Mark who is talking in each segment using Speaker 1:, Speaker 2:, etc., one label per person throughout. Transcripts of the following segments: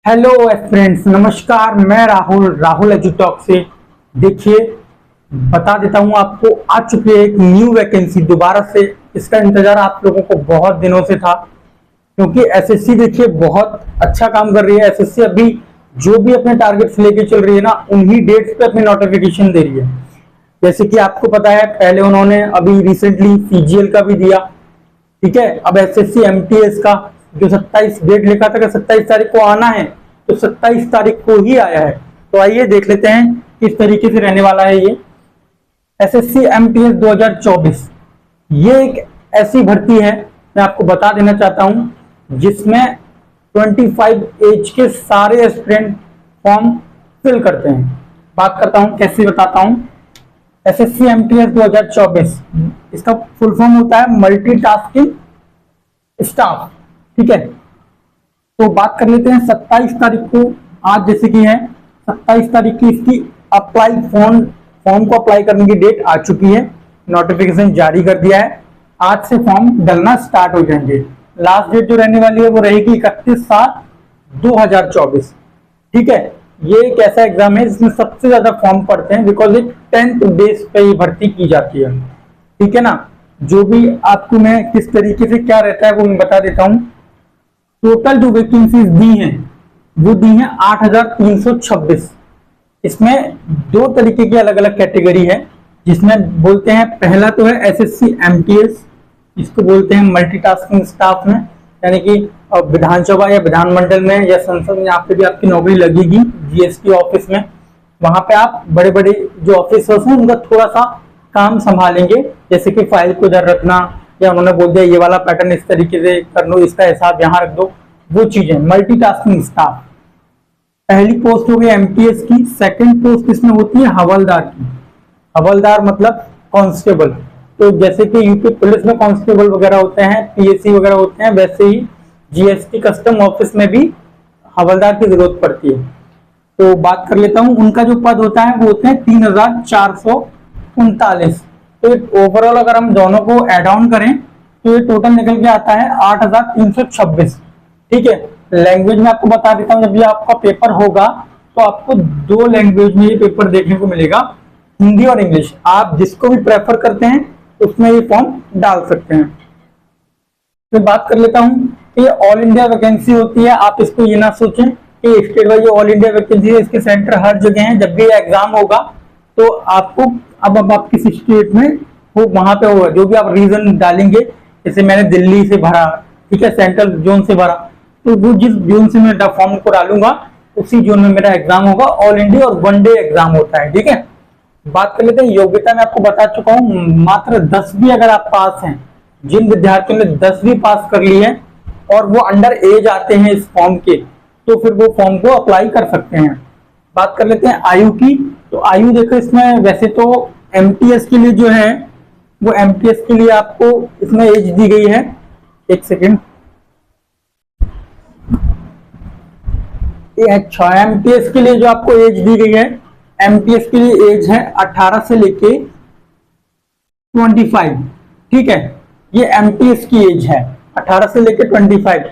Speaker 1: Hello friends, नमस्कार। मैं राहुल एजुटॉक से। देखिए, बता देता हूं आपको, आ चुकी है एक न्यू वैकेंसी दोबारा से। इसका इंतजार आप लोगों को बहुत दिनों से था, क्योंकि एसएससी देखिए बहुत अच्छा काम कर रही है। एसएससी अभी जो भी अपने टारगेट्स लेके चल रही है ना, उन्हीं डेट्स पे अपनी नोटिफिकेशन दे रही है। जैसे कि आपको पता है, पहले उन्होंने अभी रिसेंटली सीजीएल का भी दिया, ठीक है। अब एसएससी एमटीएस का जो 27 डेट लिखा था कि 27 तारीख को आना है, तो 27 तारीख को ही आया है। तो आइए देख लेते हैं किस तरीके से रहने वाला है ये एसएससी एमटीएस 2024। ये एक ऐसी भर्ती है, मैं आपको बता देना चाहता हूं, जिसमें 25 एज के सारे एस्पिरेंट फॉर्म फिल करते हैं। बात करता हूं, कैसे बताता हूं। एसएससी एमटीएस 2024, इसका फुल फॉर्म होता है मल्टीटास्किंग स्टाफ, ठीक है। तो बात कर लेते हैं 27 तारीख को, आज जैसे कि है 27 तारीख की इसकी फॉर्म को अप्लाई करने की डेट आ चुकी है। नोटिफिकेशन जारी कर दिया है, आज से फॉर्म डलना स्टार्ट हो जाएंगे। लास्ट डेट जो रहने वाली है वो रहेगी 31/7/2024, ठीक है। ये एक ऐसा एग्जाम है जिसमें सबसे ज्यादा फॉर्म पड़ते हैं, बिकॉज ये 10th बेस पे ये भर्ती की जाती है, ठीक है ना। जो भी आपको मैं किस तरीके से क्या रहता है वो मैं बता देता हूं। टोटल जो वैकेंसीज दी हैं वो दी हैं 8,326। इसमें दो तरीके की अलग अलग कैटेगरी है, जिसमें बोलते हैं, पहला तो है एसएससी एमटीएस, इसको बोलते हैं मल्टीटास्किंग स्टाफ में, यानी कि विधानसभा या विधानमंडल में या संसद में यहाँ पे भी आपकी नौकरी लगेगी, जीएसटी ऑफिस में। वहां पे आप बड़े बड़े जो ऑफिसर्स हैं उनका थोड़ा सा काम संभालेंगे, जैसे कि फाइल को इधर रखना, या उन्होंने बोल दिया ये वाला पैटर्न इस तरीके से कर लो, इसका हिसाब यहाँ रख दो, वो चीजें मल्टीटास्किंग स्टाफ। पहली पोस्ट हो गई एमटीएस की। सेकंड पोस्ट इसमें होती है हवलदार की। हवलदार मतलब कांस्टेबल। तो जैसे कि यूपी पुलिस में कांस्टेबल वगैरह होते हैं, पीएससी वगैरह होते हैं, वैसे ही जीएसटी कस्टम ऑफिस में भी हवलदार की जरूरत पड़ती है। तो बात कर लेता हूं, उनका जो पद होता है वो होते हैं 3,439। तो ओवरऑल अगर हम दोनों को एड ऑन करें तो ये टोटल निकल के आता है 8,326, ठीक है। लैंग्वेज में आपको बता देता हूं, जब भी आपका पेपर होगा तो आपको दो लैंग्वेज में ये पेपर देखने को मिलेगा, हिंदी और इंग्लिश। आप जिसको भी प्रेफर करते हैं उसमें ये फॉर्म डाल सकते हैं। तो बात कर लेता हूं कि ये ऑल इंडिया वैकेंसी होती है। आप इसको ये ना सोचें कि state wise all India vacancy है, इसके सेंटर हर जगह हैं। जब भी एग्जाम होगा तो आपको अब आप किस स्टेट में हो वहां पे होगा, जो भी आप रीजन डालेंगे। जैसे मैंने दिल्ली से भरा, ठीक है, सेंट्रल जोन से भरा, तो वो जिस जोन से मैं फॉर्म को डालूंगा उसी जोन में मेरा एग्जाम होगा। ऑल इंडिया और 1 डे एग्जाम होता है, ठीक है। बात कर लेते हैं योग्यता में, आपको बता चुका हूं, मात्र 10वीं अगर आप पास हैं, जिन विद्यार्थियों ने 10वीं पास कर ली है और वो अंडर एज आते हैं इस फॉर्म के, तो फिर वो फॉर्म को अप्लाई कर सकते हैं। बात कर लेते हैं आयु की। तो आयु देखो, इसमें वैसे तो एमटीएस के लिए जो है वो एमटीएस के लिए आपको इसमें एज दी गई है, एक सेकेंड, अच्छा, एमटीएस के लिए जो आपको एज दी गई है, एमटीएस के लिए एज है 18 से लेके 25, ठीक है। ये एमटीएस की एज है 18 से लेके 25।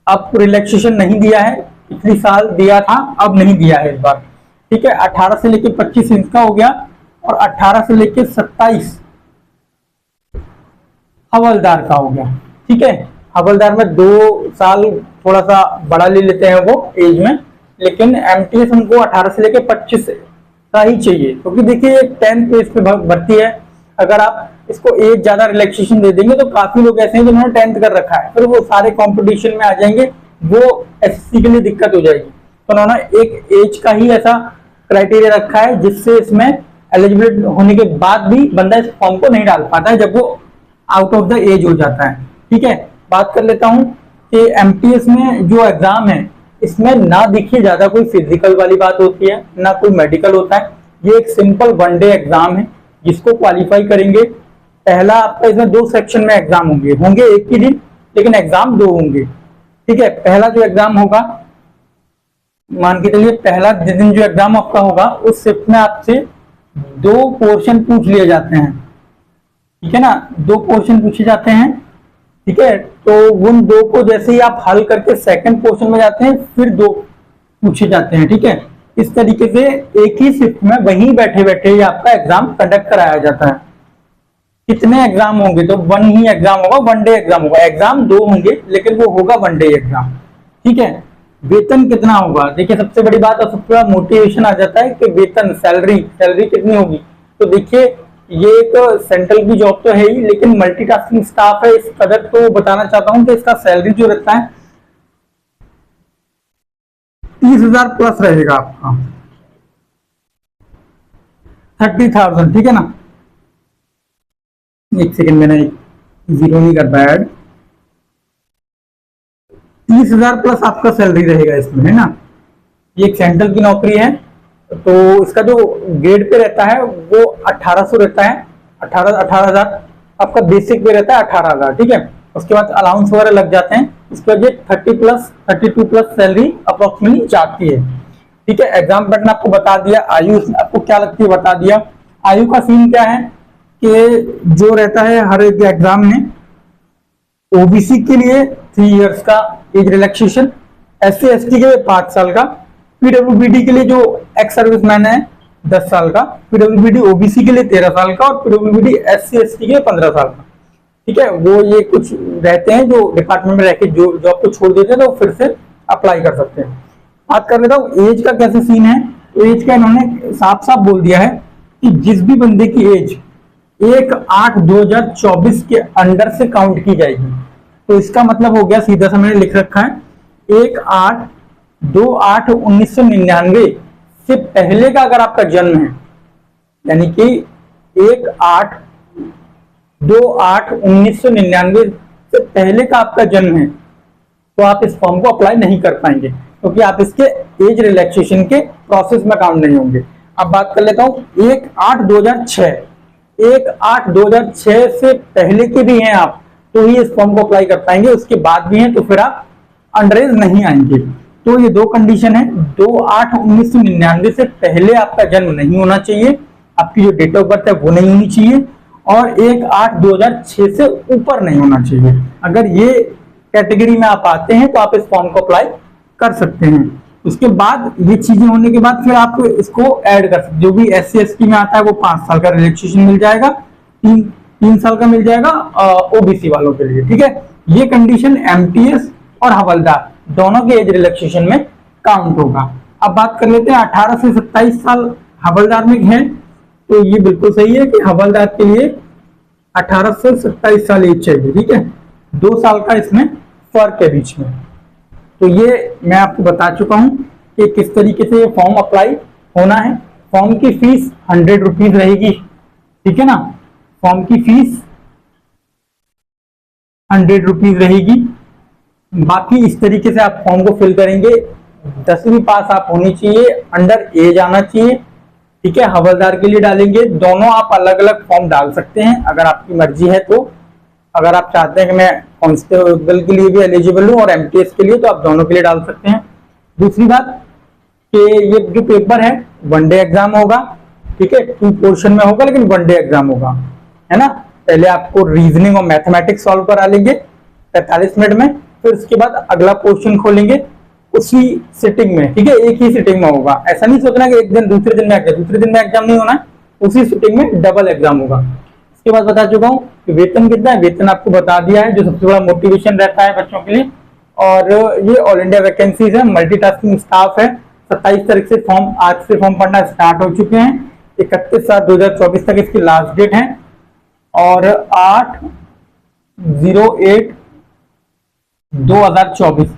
Speaker 1: अब रिलैक्सेशन नहीं दिया है, पिछली साल दिया था, अब नहीं दिया है इस बार, ठीक है। 18 से लेके 25 इंच का हो गया और 18 से लेके 27 हवलदार का हो गया, ठीक है। हवलदार में 2 साल थोड़ा सा बड़ा ले लेते हैं वो एज में, लेकिन एमटीएस उनको 18 से लेके 25 का ही चाहिए, क्योंकि देखिए 10th पेज पे भर्ती है। अगर आप इसको एज ज्यादा रिलैक्सेशन दे देंगे तो काफी लोग ऐसे हैं जिन्होंने 10th कर रखा है, फिर वो सारे कंपटीशन में आ जाएंगे, वो एसएससी के लिए दिक्कत हो जाएगी। तो उन्होंने एक एज का ही ऐसा क्राइटेरिया रखा है जिससे इसमें एलिजिबल होने के बाद भी बंदा इस फॉर्म को नहीं डाल पाता है, जब वो आउट ऑफ द एज हो जाता है, ठीक है। बात कर लेता हूं कि एमटीएस में जो एग्जाम है, इसमें ना देखिए ज्यादा कोई फिजिकल वाली बात होती है, ना कोई मेडिकल होता है। ये एक सिंपल 1 डे एग्जाम है, जिसको क्वालिफाई करेंगे। पहला आपका इसमें 2 सेक्शन में एग्जाम होंगे एक ही दिन, लेकिन एग्जाम 2 होंगे, ठीक है। पहला जो एग्जाम होगा, मान के चलिए पहला दिन जो एग्जाम आपका होगा, उस शिफ्ट में आपसे 2 पोर्शन पूछ लिए जाते हैं, ठीक है ना। 2 पोर्शन पूछे जाते हैं, ठीक है। तो उन 2 को जैसे ही आप हल करके सेकंड पोर्शन में जाते हैं, फिर 2 पूछे जाते हैं। ठीक है, इस तरीके से एक ही शिफ्ट में वहीं बैठे बैठे ही आपका एग्जाम कंडक्ट कराया जाता है। कितने एग्जाम होंगे? तो वन ही एग्जाम होगा, वन डे एग्जाम होगा। एग्जाम दो होंगे लेकिन वो होगा वन डे एग्जाम। ठीक है, वेतन कितना होगा? देखिए सबसे बड़ी बात और सबसे बड़ा मोटिवेशन आ जाता है कि वेतन, सैलरी कितनी होगी। तो देखिए ये एक सेंट्रल की जॉब तो है ही, लेकिन मल्टीटास्किंग स्टाफ है, इस कदर तो बताना चाहता हूं कि इसका सैलरी जो रहता है 30,000 प्लस रहेगा आपका, 30,000। ठीक है ना, एक सेकंड मैंने जीरो नहीं कर पाया। 30,000 प्लस आपका सैलरी रहेगा इसमें, है ना। ये एक सेंट्रल की नौकरी है, तो इसका जो ग्रेड पे रहता है वो 1800 रहता है, 18,000 आपका बेसिक पे रहता है, 18,000। ठीक है, उसके बाद अलाउंस वगैरह लग जाते हैं, इसके बाद ये 32 प्लस सैलरी अप्रोक्सीमेटली जाती है। ठीक है, एग्जाम पैटर्न आपको बता दिया, आयु आपको क्या लगती है बता दिया। आयु का सीन क्या है कि जो रहता है हर एक एग्जाम में, ओबीसी के लिए 3 इयर्स का एज रिलैक्सेशन, SC ST के लिए 5 साल का, पीडब्ल्यूबीडी के लिए जो एक्स सर्विसमैन है 10 साल का, पीडब्ल्यूबीडी ओबीसी के लिए 13 साल का, और पीडब्ल्यूबीडी SC ST के लिए 15 साल का। ठीक है, वो ये कुछ रहते हैं जो डिपार्टमेंट में रहकर जो जॉब को छोड़ देते हैं तो फिर से अप्लाई कर सकते हैं। बात कर लेता हूँ एज का कैसे सीन है। तो एज का इन्होंने साफ साफ बोल दिया है कि जिस भी बंदे की एज 1/8/2024 के अंडर से काउंट की जाएगी। तो इसका मतलब हो गया, सीधा सा मैंने लिख रखा है, 1/8/1999 से पहले का अगर आपका जन्म है, यानी कि 1/8/2099 से पहले का आपका जन्म है, तो आप इस फॉर्म को अप्लाई नहीं कर पाएंगे, क्योंकि आप इसके एज रिलैक्सेशन के प्रोसेस में काउंट नहीं होंगे। अब बात कर लेता हूं 1/8/2006, 1/8/2006 से पहले के भी हैं आप, तो ही इस फॉर्म को अप्लाई कर पाएंगे। उसके बाद भी हैं तो फिर आप अंडर एज नहीं आएंगे। तो ये दो कंडीशन है, 2/8/1999 से पहले आपका जन्म नहीं होना चाहिए, आपकी जो डेट ऑफ बर्थ है वो नहीं होनी चाहिए, और 1/8/2006 से ऊपर नहीं होना चाहिए। अगर ये कैटेगरी में आप आते हैं तो आप इस फॉर्म को अप्लाई कर सकते हैं। उसके बाद ये चीजें होने के बाद फिर आप इसको ऐड कर सकते, जो भी SC ST में आता है वो 5 साल का रिलैक्सेशन मिल जाएगा, 3 साल का मिल जाएगा ओबीसी वालों के लिए। ठीक है, ये कंडीशन MTS और हवलदार दोनों के एज रिलैक्सेशन में काउंट होगा। अब बात कर लेते हैं 18 से 27 साल हवलदार में है, तो ये बिल्कुल सही है कि हवलदार के लिए 18 से 27 साल एज चाहिए। ठीक है, 2 साल का इसमें फर्क है बीच में। तो ये मैं आपको बता चुका हूं कि किस तरीके से ये फॉर्म अप्लाई होना है। फॉर्म की फीस 100 रुपीज रहेगी। ठीक है ना, फॉर्म की फीस 100 रुपीज रहेगी। बाकी इस तरीके से आप फॉर्म को फिल करेंगे। 10वीं पास आप होनी चाहिए, अंडर एज आना चाहिए। ठीक है, हवलदार के लिए डालेंगे, दोनों आप अलग अलग फॉर्म डाल सकते हैं अगर आपकी मर्जी है। तो अगर आप चाहते हैं कि मैं कांस्टेबल के लिए भी एलिजिबल हूं और MTS के लिए, तो आप दोनों के लिए डाल सकते हैं। दूसरी बात कि ये जो पेपर है वन डे एग्जाम होगा। ठीक है, 2 पोर्शन में होगा लेकिन वन डे एग्जाम होगा, है ना। पहले आपको रीजनिंग और मैथमेटिक्स सॉल्व करा लेंगे 45 मिनट में, फिर उसके बाद अगला पोर्शन खोलेंगे उसी सिटिंग में। ठीक है, एक ही सिटिंग में होगा। ऐसा नहीं सोचना कि एक दिन दूसरे दिन में एग्जाम, दूसरे दिन में एग्जाम नहीं होना है, उसी सिटिंग में डबल एग्जाम होगा। इसके बाद बता चुका हूँ कि वेतन कितना है, वेतन आपको बता दिया है, जो सबसे बड़ा मोटिवेशन रहता है बच्चों के लिए। और ये ऑल इंडिया वैकेंसीज है, मल्टीटास्किंग स्टाफ है। 27 तारीख से फॉर्म, आज से फॉर्म पढ़ना स्टार्ट हो चुके हैं। 31/7/2024 तक इसकी लास्ट डेट है, और 8/08/2024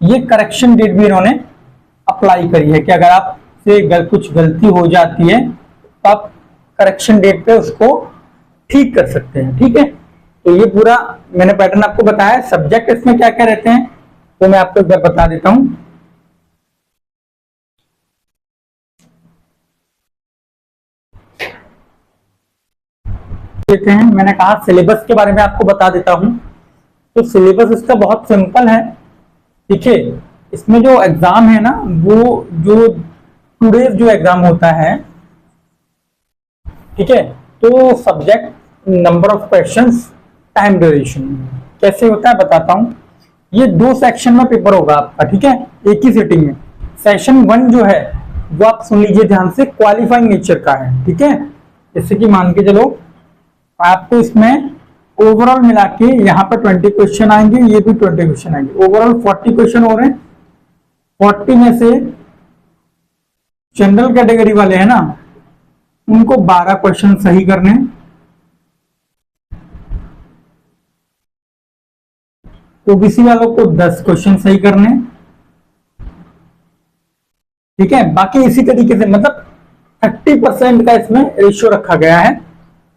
Speaker 1: ये करेक्शन डेट भी इन्होंने अप्लाई करी है कि अगर आपसे कुछ गलती हो जाती है तो आप करेक्शन डेट पे उसको ठीक कर सकते हैं। ठीक है, तो ये पूरा मैंने पैटर्न आपको बताया। सब्जेक्ट इसमें क्या क्या रहते हैं तो मैं आपको एक बार बता देता हूं। देते हैं, मैंने कहा सिलेबस के बारे में आपको बता देता हूं। तो सिलेबस इसका बहुत सिंपल है। ठीक है, इसमें जो एग्जाम है ना, वो जो टुडेज जो एग्जाम होता है, ठीक है, तो subject, number of questions, time duration कैसे होता है बताता हूं। ये 2 सेक्शन में पेपर होगा आपका। ठीक है, एक ही सिटिंग में। सेशन 1 जो है वो आप सुन लीजिए ध्यान से, क्वालिफाइंग नेचर का है, ठीक है। जैसे कि मान के चलो आपको इसमें ओवरऑल मिला के यहाँ पर 20 क्वेश्चन आएंगे, ये भी 20 क्वेश्चन आएंगे, ओवरऑल 40 क्वेश्चन हो रहे हैं। 40 में से जनरल कैटेगरी वाले हैं ना, उनको 12 क्वेश्चन सही करने हैं, ओबीसी वालों को 10 क्वेश्चन सही करने हैं, ठीक है। बाकी इसी तरीके से मतलब 30% का इसमें रेशियो रखा गया है,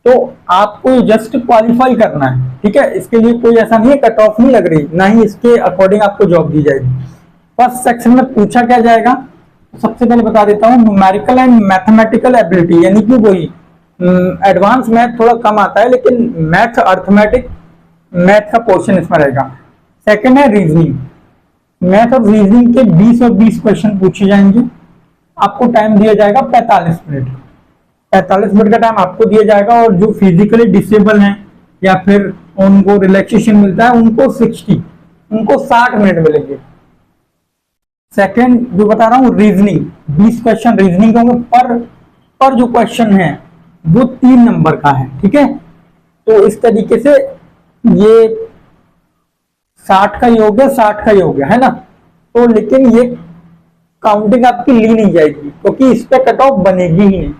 Speaker 1: तो आपको जस्ट क्वालिफाई करना है, ठीक है। इसके लिए कोई ऐसा नहीं है कट ऑफ नहीं लग रही, ना ही इसके अकॉर्डिंग आपको जॉब दी जाएगी। फर्स्ट सेक्शन में पूछा क्या जाएगा, सबसे पहले बता देता हूँ, न्यूमेरिकल एंड मैथमेटिकल एबिलिटी, यानी कि वही एडवांस मैथ थोड़ा कम आता है, लेकिन मैथ अर्थमेटिक मैथ का पोर्शन इसमें रहेगा। सेकंड है रीजनिंग, मैथ और रीजनिंग के 20 और 20 क्वेश्चन पूछे जाएंगे। आपको टाइम दिया जाएगा 45 मिनट, 45 मिनट का टाइम आपको दिया जाएगा। और जो फिजिकली डिसेबल हैं या फिर उनको रिलैक्सेशन मिलता है, उनको 60 मिनट मिलेंगे। सेकंड जो बता रहा हूं रीजनिंग, 20 क्वेश्चन रीजनिंग होंगे, पर जो क्वेश्चन है वो 3 नंबर का है, ठीक है। तो इस तरीके से ये 60 का ही हो गया, 60 का ही हो गया, है ना। तो लेकिन ये काउंटिंग आपकी ली नहीं जाएगी, क्योंकि इस पे कट ऑफ बनेगी ही नहीं,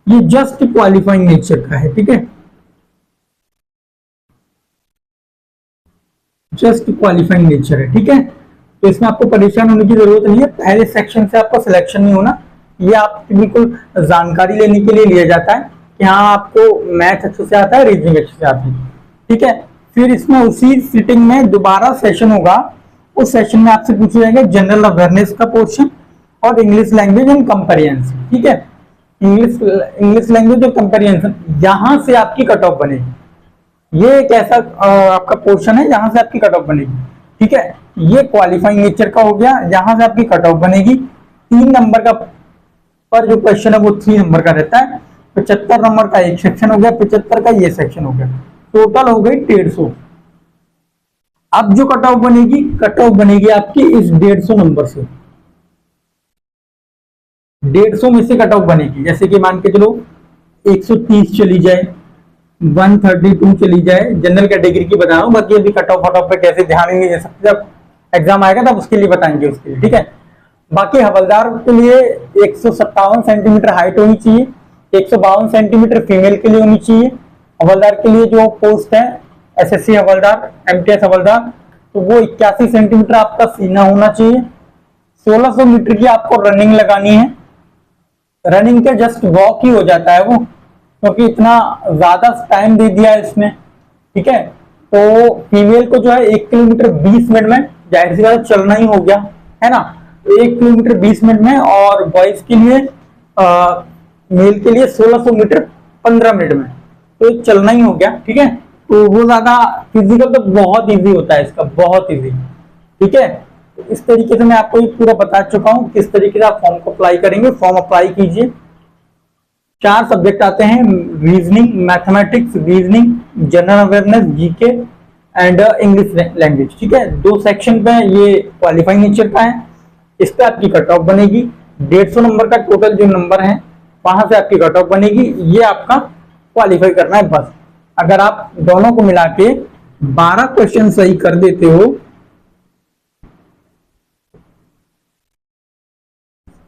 Speaker 1: ये जस्ट क्वालिफाइंग नेचर का है, ठीक है, जस्ट क्वालिफाइंग नेचर है, ठीक है। तो इसमें आपको परेशान होने की जरूरत नहीं है, पहले सेक्शन से आपका सिलेक्शन नहीं होना, ये आप बिल्कुल जानकारी लेने के लिए लिया जाता है कि हाँ आपको मैथ अच्छे से आता है, रीजनिंग अच्छे से आती है, ठीक है। फिर इसमें उसी सीटिंग में दोबारा सेशन होगा, उस सेशन में आपसे पूछे जाएंगे जनरल अवेयरनेस का पोर्शन और इंग्लिश लैंग्वेज एंड कंपेरिजन, ठीक है। इंग्लिश लैंग्वेज और कंपेरिजन, यहां से आपकी कट ऑफ बनेगी। ये एक ऐसा आपका पोर्शन है जहां से आपकी कट ऑफ बनेगी, ठीक है। ये क्वालिफाइंग नेचर का हो गया, यहां से आपकी कट ऑफ बनेगी। 3 नंबर का पर जो क्वेश्चन है वो 3 नंबर का रहता है। 75 नंबर का एक सेक्शन हो गया, 75 का ये सेक्शन हो गया, टोटल हो गई 150। अब जो कट ऑफ बनेगी, कट ऑफ बनेगी आपकी इस 150 नंबर से, 150 में से कट ऑफ बनेगी। जैसे कि मान के चलो 130 चली जाए, 132 चली जाए, जनरल कैटेगरी की बता रहा हूं, बाकी अभी कट ऑफ पे कैसे ध्यान नहीं दे सकते, जब एग्जाम आएगा तब उसके लिए बताएंगे, उसके लिए, ठीक है। बाकी हवलदार के लिए 157 सेंटीमीटर हाइट होनी चाहिए, 152 सेंटीमीटर फीमेल के लिए होनी चाहिए। हवलदार के लिए जो पोस्ट है एसएससी हवलदार, एमटीएस हवलदार, तो वो 81 सेंटीमीटर आपका सीना होना चाहिए। 1600 मीटर की आपको रनिंग लगानी है, रनिंग के जस्ट वॉक ही हो जाता है वो, क्योंकि इतना ज्यादा टाइम दे दिया है इसमें, ठीक है। तो फीमेल को जो है 1 किलोमीटर 20 मिनट में, जाहिर सी बात चलना ही हो गया, है ना, 1 किलोमीटर 20 मिनट में। और बॉयज के लिए मेल के लिए 1600 मीटर 15 मिनट में, तो चलना ही हो गया, ठीक है। तो वो ज्यादा फिजिकल तो बहुत इजी होता है इसका, बहुत इजी, ठीक है। तो इस तरीके से मैं आपको ये पूरा बता चुका हूं किस तरीके से आप फॉर्म को अप्लाई करेंगे। फॉर्म अप्लाई कीजिए। 4 सब्जेक्ट आते हैं, reasoning, mathematics, reasoning, general awareness, GK and English language, ठीक है। 2 सेक्शन पे ये क्वालिफाइंग नेचर का है, इस पे आपकी कट ऑफ बनेगी। 150 नंबर का टोटल जो नंबर है वहां से आपकी कट ऑफ बनेगी, ये आपका क्वालिफाई करना है बस। अगर आप दोनों को मिला के 12 क्वेश्चन सही कर देते हो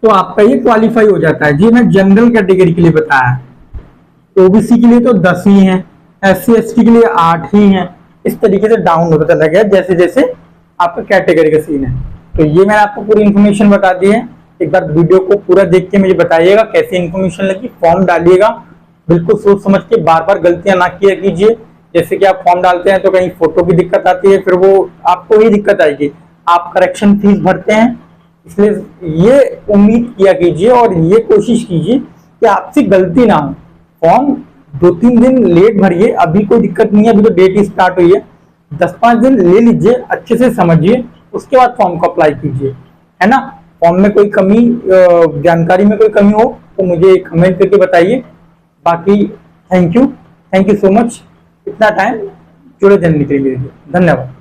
Speaker 1: तो आपका ये क्वालिफाई हो जाता है। जी मैं जनरल कैटेगरी के लिए बताया, ओबीसी के लिए तो 10 ही हैं, SC ST के लिए 8 ही हैं। इस तरीके से डाउन होता चला गया जैसे जैसे आपका कैटेगरी का सीन है। तो ये मैंने आपको पूरी इन्फॉर्मेशन बता दी है। एक बार वीडियो को पूरा देख के मुझे बताइएगा कैसी इन्फॉर्मेशन लगी। फॉर्म डालिएगा बिल्कुल सोच समझ के, बार बार गलतियां ना किया कीजिए। जैसे कि आप फॉर्म डालते हैं तो कहीं फोटो की दिक्कत आती है, फिर वो आपको ही दिक्कत आएगी। आप करेक्शन फीस भरते हैं, इसलिए ये उम्मीद किया कीजिए और ये कोशिश कीजिए कि आपसे गलती ना हो। फॉर्म 2-3 दिन लेट भरिए, अभी कोई दिक्कत नहीं है, अभी तो डेट ही स्टार्ट हुई है। 10-5 दिन ले लीजिए, अच्छे से समझिए, उसके बाद फॉर्म को अप्लाई कीजिए, है ना। फॉर्म में कोई कमी, जानकारी में कोई कमी हो तो मुझे कमेंट करके बताइए। बाकी थैंक यू सो मच इतना टाइम जुड़े रहने के लिए। धन्यवाद।